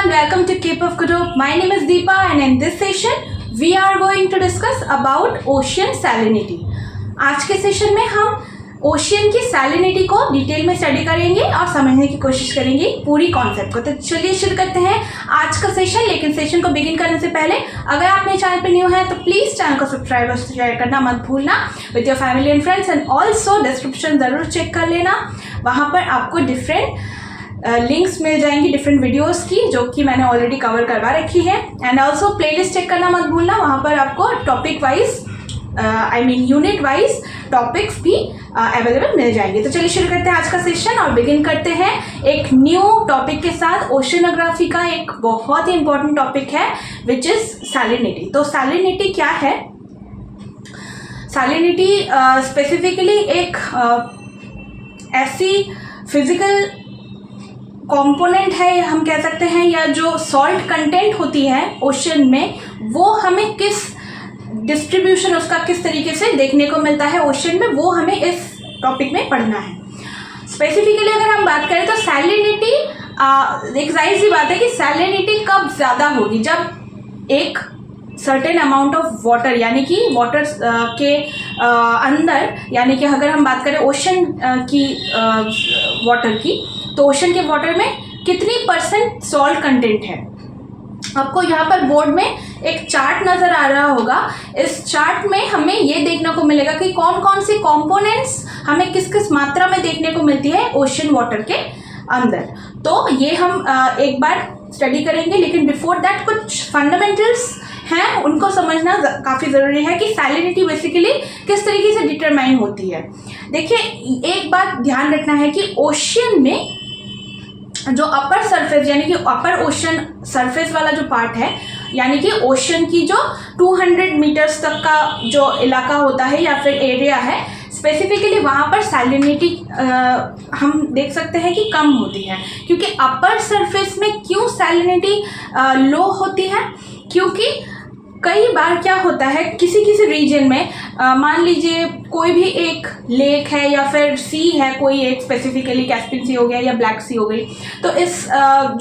everyone, welcome to Cape of Good Hope. My name is Deepa and in this session we are going to discuss about ocean salinity. आज के session में हम ocean की salinity को detail में study करेंगे और समझने की कोशिश करेंगे पूरी कॉन्सेप्ट को। तो चलिए शुरू करते हैं आज का सेशन। लेकिन सेशन को बिगिन करने से पहले अगर आप मेरे चैनल पे न्यू हैं तो प्लीज़ चैनल को सब्सक्राइब और शेयर करना मत भूलना with your family and friends. And also description ज़रूर चेक कर लेना, वहाँ पर आपको डिफरेंट लिंक्स मिल जाएंगी डिफरेंट वीडियोस की जो कि मैंने ऑलरेडी कवर करवा रखी है। एंड ऑल्सो प्लेलिस्ट चेक करना मत भूलना, वहाँ पर आपको topic wise unit wise topics भी अवेलेबल मिल जाएंगे। तो चलिए शुरू करते हैं आज का सेशन और बिगिन करते हैं एक न्यू टॉपिक के साथ। ओशियनोग्राफी का एक बहुत ही इंपॉर्टेंट टॉपिक है विच इज़ सैलिनिटी। तो सैलिनिटी क्या है? सैलिनिटी स्पेसिफिकली एक ऐसी फिजिकल कंपोनेंट है हम कह सकते हैं, या जो सॉल्ट कंटेंट होती है ओशन में वो हमें किस डिस्ट्रीब्यूशन उसका किस तरीके से देखने को मिलता है ओशन में, वो हमें इस टॉपिक में पढ़ना है। स्पेसिफिकली अगर हम बात करें तो सैलिनिटी एक जाहिर सी बात है कि सैलिनिटी कब ज़्यादा होगी, जब एक सर्टेन अमाउंट ऑफ वाटर यानी कि वाटर के अंदर, यानी कि अगर हम बात करें ओशन की वाटर की, तो ओशन के वाटर में कितनी परसेंट सॉल्ट कंटेंट है। आपको यहाँ पर बोर्ड में एक चार्ट नज़र आ रहा होगा। इस चार्ट में हमें ये देखने को मिलेगा कि कौन कौन सी कंपोनेंट्स हमें किस किस मात्रा में देखने को मिलती है ओशन वाटर के अंदर। तो ये हम एक बार स्टडी करेंगे, लेकिन बिफोर दैट कुछ फंडामेंटल्स हैं उनको समझना काफ़ी ज़रूरी है कि सैलिनिटी बेसिकली किस तरीके से डिटरमाइन होती है। देखिए, एक बात ध्यान रखना है कि ओशियन में जो अपर सरफेस यानी कि अपर ओशन सरफेस वाला जो पार्ट है, यानी कि ओशन की जो 200 मीटर्स तक का जो इलाका होता है या फिर एरिया है, स्पेसिफिकली वहाँ पर सैलिनिटी हम देख सकते हैं कि कम होती है। क्योंकि अपर सरफेस में क्यों सैलिनिटी लो होती है? क्योंकि कई बार क्या होता है किसी किसी रीजन में, मान लीजिए कोई भी एक लेक है या फिर सी है, कोई एक स्पेसिफिकली कैस्पियन सी हो गया या ब्लैक सी हो गई, तो इस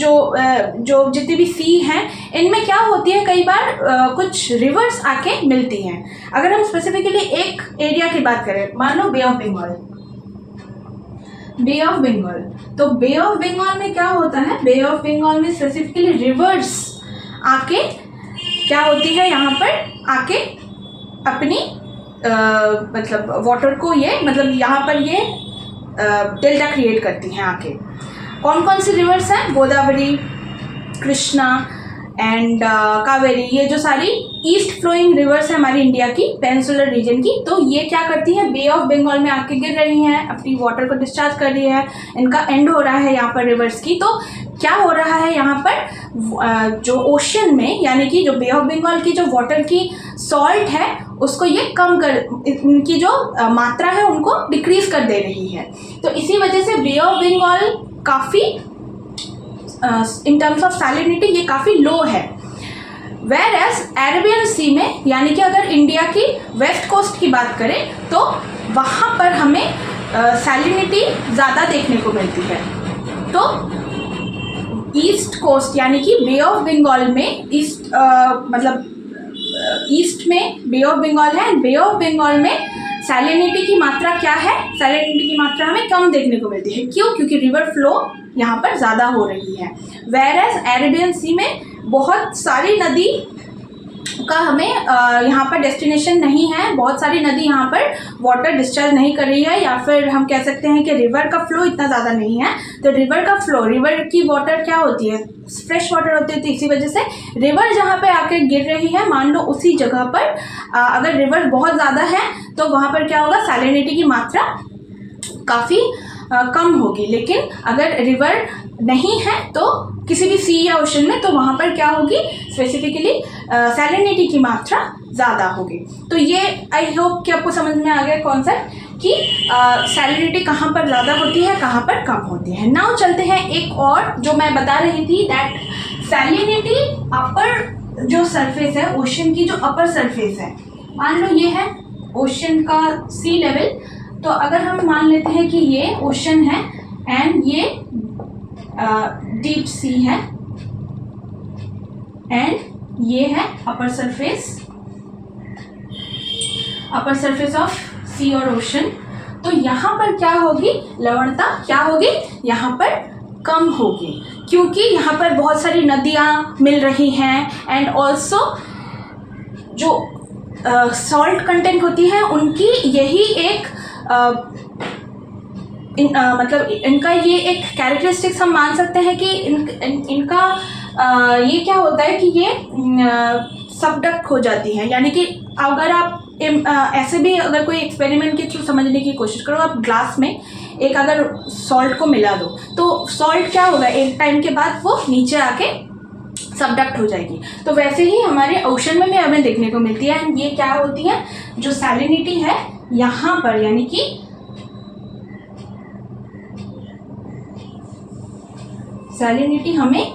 जो जितनी भी सी हैं इनमें क्या होती है, कई बार कुछ रिवर्स आके मिलती हैं। अगर हम स्पेसिफिकली एक एरिया की बात करें, मान लो bay of Bengal, bay of Bengal, तो बे ऑफ बंगाल में क्या होता है, बे ऑफ बंगाल में स्पेसिफिकली रिवर्स आके क्या होती है, यहाँ पर आके अपनी मतलब वाटर को ये मतलब यहाँ पर ये डेल्टा क्रिएट करती हैं आके। कौन कौन सी रिवर्स हैं? गोदावरी, कृष्णा एंड कावेरी, ये जो सारी ईस्ट फ्लोइंग रिवर्स है हमारी इंडिया की पेनिनसुलर रीजन की। तो ये क्या करती हैं, बे ऑफ बंगाल में आके गिर रही हैं, अपनी वाटर को डिस्चार्ज कर रही है, इनका एंड हो रहा है यहाँ पर रिवर्स की। तो क्या हो रहा है यहाँ पर, जो ओशन में यानी कि जो बे ऑफ बंगाल की जो वाटर की सॉल्ट है उसको ये कम कर, इनकी जो मात्रा है उनको डिक्रीज कर दे रही है। तो इसी वजह से बे ऑफ बंगाल काफ़ी इन टर्म्स ऑफ सैलिनिटी ये काफ़ी लो है। वेयर एज अरेबियन सी में, यानी कि अगर इंडिया की वेस्ट कोस्ट की बात करें तो वहाँ पर हमें सैलिनिटी ज़्यादा देखने को मिलती है। तो ईस्ट कोस्ट यानी कि बे ऑफ बंगाल में मतलब ईस्ट में बे ऑफ बंगाल है, एंड बे ऑफ बंगाल में सैलिनिटी की मात्रा क्या है, सैलिनिटी की मात्रा हमें कम देखने को मिलती है। क्यों? क्योंकि रिवर फ्लो यहाँ पर ज़्यादा हो रही है। वेयर एज अरेबियन सी में बहुत सारी नदी का हमें यहाँ पर डेस्टिनेशन नहीं है, बहुत सारी नदी यहाँ पर वाटर डिस्चार्ज नहीं कर रही है, या फिर हम कह सकते हैं कि रिवर का फ्लो इतना ज़्यादा नहीं है। तो रिवर का फ्लो, रिवर की वाटर क्या होती है, फ्रेश वाटर होती है। तो इसी वजह से रिवर जहाँ पे आके गिर रही है, मान लो उसी जगह पर अगर रिवर बहुत ज़्यादा है तो वहाँ पर क्या होगा, सैलिनिटी की मात्रा काफ़ी कम होगी। लेकिन अगर रिवर नहीं है तो किसी भी सी या ओशन में, तो वहाँ पर क्या होगी, स्पेसिफिकली सैलिनिटी की मात्रा ज़्यादा होगी। तो ये आई होप कि आपको समझ में आ गया कॉन्सेप्ट कि सैलिनिटी कहाँ पर ज़्यादा होती है, कहाँ पर कम होती है। नाउ चलते हैं एक और जो मैं बता रही थी, दैट सैलिनिटी अपर जो सरफेस है ओशन की, जो अपर सरफेस है, मान लो ये है ओशन का सी लेवल। तो अगर हम मान लेते हैं कि ये ओशन है एंड ये डीप सी है, एंड ये है अपर सरफेस ऑफ सी और ओशन। तो यहाँ पर क्या होगी, लवणता क्या होगी, यहाँ पर कम होगी, क्योंकि यहाँ पर बहुत सारी नदियाँ मिल रही हैं एंड ऑल्सो जो सॉल्ट कंटेंट होती है उनकी यही एक मतलब इनका ये एक कैरेक्टरिस्टिक्स हम मान सकते हैं कि इनका ये क्या होता है कि ये सबडक्ट हो जाती है। यानी कि अगर आप ऐसे भी अगर कोई एक्सपेरिमेंट के थ्रू समझने की कोशिश करो, आप ग्लास में एक अगर सॉल्ट को मिला दो तो सॉल्ट क्या होगा, एक टाइम के बाद वो नीचे आके सबडक्ट हो जाएगी। तो वैसे ही हमारे ओशन में भी हमें देखने को मिलती है। एंड ये क्या होती है, जो सैलिनिटी है यहाँ पर, यानी कि सैलिनिटी हमें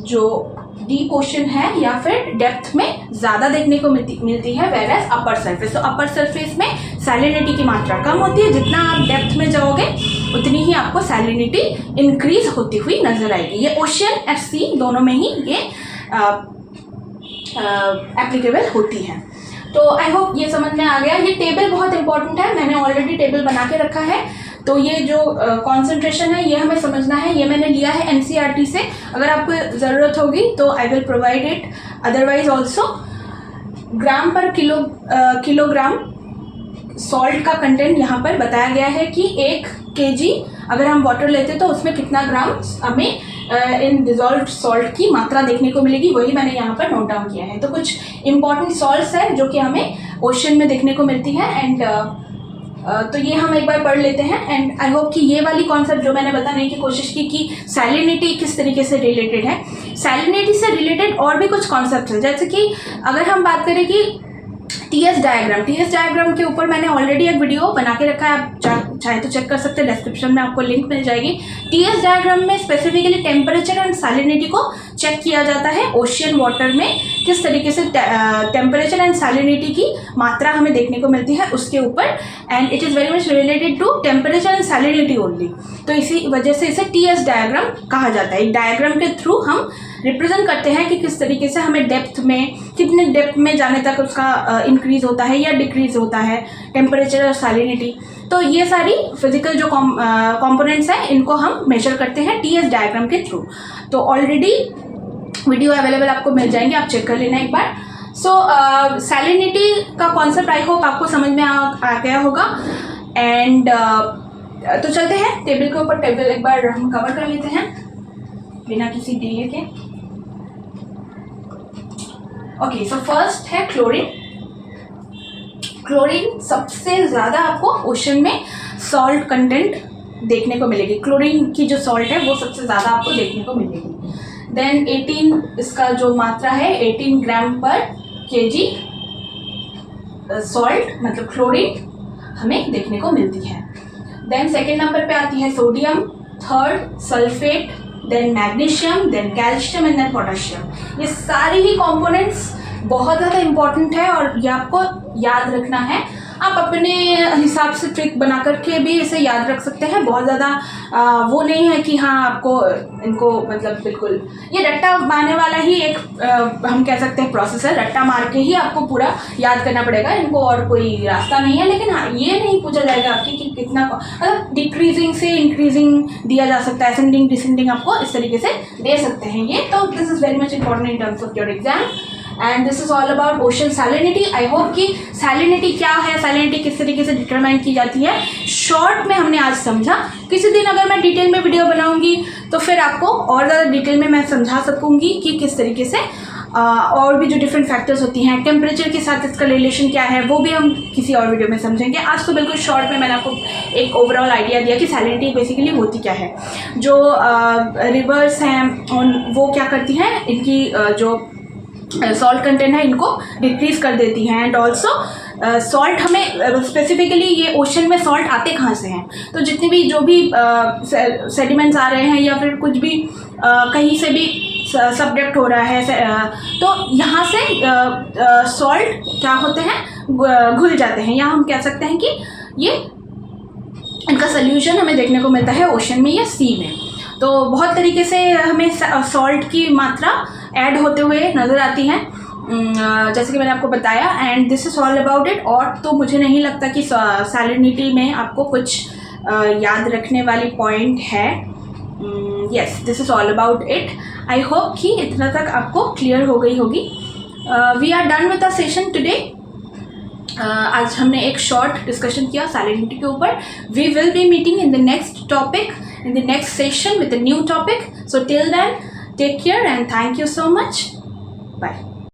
जो डीप ओशन है या फिर डेप्थ में ज़्यादा देखने को मिलती है, वेयर एज अपर सरफेस। तो अपर सरफेस में सैलिनिटी की मात्रा कम होती है, जितना आप डेप्थ में जाओगे उतनी ही आपको सैलिनिटी इंक्रीज होती हुई नजर आएगी। ये ओशन एंड सी दोनों में ही ये एप्लीकेबल होती है। तो आई होप ये समझ में आ गया। ये टेबल बहुत इंपॉर्टेंट है, मैंने ऑलरेडी टेबल बना के रखा है। तो ये जो कॉन्सेंट्रेशन है ये हमें समझना है, ये मैंने लिया है एनसीईआरटी से। अगर आपको ज़रूरत होगी तो I will provide it, otherwise also gram per kilogram salt का कंटेंट यहाँ पर बताया गया है कि 1 kg अगर हम वाटर लेते तो उसमें कितना ग्राम हमें इन डिजॉल्व सॉल्ट की मात्रा देखने को मिलेगी, वही मैंने यहाँ पर नोट डाउन किया है। तो कुछ इंपॉर्टेंट सॉल्ट्स हैं जो कि हमें ओशन में देखने को मिलती है एंड तो ये हम एक बार पढ़ लेते हैं। एंड आई होप कि ये वाली कॉन्सेप्ट जो मैंने बताने की कोशिश की कि सैलिनिटी किस तरीके से रिलेटेड है, सैलिनिटी से रिलेटेड और भी कुछ कॉन्सेप्ट है। जैसे कि अगर हम बात करें कि टीएस डायग्राम के ऊपर मैंने ऑलरेडी एक वीडियो बना के रखा है, आप चाहे तो चेक कर सकते हैं, डिस्क्रिप्शन में आपको लिंक मिल जाएगी। टीएस डायग्राम में स्पेसिफिकली टेम्परेचर एंड सैलिनिटी को चेक किया जाता है। ओशियन वाटर में किस तरीके से टेम्परेचर एंड सैलिनिटी की मात्रा हमें देखने को मिलती है उसके ऊपर, and it is very much related to temperature and salinity only. तो इसी वजह से इसे टीएस डायग्राम कहा जाता है। एक डायग्राम के थ्रू हम रिप्रेजेंट करते हैं कि किस तरीके से हमें डेप्थ में, कितने डेप्थ में जाने तक उसका इंक्रीज होता है या डिक्रीज होता है टेम्परेचर और सैलिनिटी। तो ये सारी फिजिकल जो कंपोनेंट्स हैं इनको हम मेजर करते हैं टीएस डायग्राम के थ्रू। तो ऑलरेडी वीडियो अवेलेबल आपको मिल जाएंगे, आप चेक कर लेना एक बार। सो सैलिनिटी का कॉन्सेप्ट आई होप आपको समझ में आ गया होगा। एंड तो चलते हैं टेबल के ऊपर, टेबल एक बार हम कवर कर लेते हैं बिना किसी डिले के। ओके, सो फर्स्ट है क्लोरीन। क्लोरीन सबसे ज़्यादा आपको ओशन में सॉल्ट कंटेंट देखने को मिलेगी। क्लोरीन की जो सॉल्ट है वो सबसे ज़्यादा आपको देखने को मिलेगी। देन 18 इसका जो मात्रा है 18 ग्राम पर केजी सॉल्ट मतलब क्लोरीन हमें देखने को मिलती है। देन सेकेंड नंबर पे आती है sodium, third sulphate, then magnesium, then calcium and then potassium. ये सारी ही कंपोनेंट्स बहुत ज़्यादा इंपॉर्टेंट है और ये आपको याद रखना है। आप अपने हिसाब से ट्रिक बना करके भी इसे याद रख सकते हैं। बहुत ज़्यादा वो नहीं है कि हाँ आपको इनको मतलब बिल्कुल ये रट्टा मारने वाला ही एक हम कह सकते हैं प्रोसेस है। रट्टा मार के ही आपको पूरा याद करना पड़ेगा, इनको और कोई रास्ता नहीं है। लेकिन हाँ, ये नहीं पूछा जाएगा आपकी कि कितना, मतलब डिक्रीजिंग से इंक्रीजिंग दिया जा सकता है, असेंडिंग डिसेंडिंग आपको इस तरीके से दे सकते हैं ये। तो this is very much important in terms of your exam and this is all about ocean salinity. I hope कि सैलिनिटी क्या है, सैलिनिटी किस तरीके से डिटरमाइन की जाती है, शॉर्ट में हमने आज समझा। किसी दिन अगर मैं डिटेल में वीडियो बनाऊंगी तो फिर आपको और ज़्यादा डिटेल में मैं समझा सकूंगी कि किस तरीके से और भी जो डिफरेंट फैक्टर्स होती हैं, टेम्परेचर के साथ इसका रिलेशन क्या है, वो भी हम किसी और वीडियो में समझेंगे। आज तो बिल्कुल शॉर्ट में मैंने आपको एक ओवरऑल आइडिया दिया कि सैलिनिटी बेसिकली होती क्या है। जो रिवर्स हैं वो क्या करती हैं, इनकी जो सॉल्ट कंटेंट है इनको डिक्रीज कर देती हैं। एंड ऑल्सो सॉल्ट हमें स्पेसिफिकली ये ओशन में सॉल्ट आते कहाँ से हैं, तो जितने भी जो भी सेडिमेंट्स आ रहे हैं या फिर कुछ भी कहीं से भी सबडक्ट हो रहा है तो यहाँ से सॉल्ट क्या होते हैं, घुल जाते हैं, या हम कह सकते हैं कि ये इनका सोल्यूशन हमें देखने को मिलता है ओशन में या सी में। तो बहुत तरीके से हमें सॉल्ट की मात्रा ऐड होते हुए नज़र आती हैं, जैसे कि मैंने आपको बताया। And this is all about it. और तो मुझे नहीं लगता कि सैलिनिटी में आपको कुछ याद रखने वाली पॉइंट है। Yes, this is all about it. I hope कि इतना तक आपको क्लियर हो गई होगी। We are done with the session today. आज हमने एक शॉर्ट डिस्कशन किया सैलिनिटी के ऊपर। We will be meeting in the next topic, in the next session with a new topic. So till then, take care and thank you so much. Bye.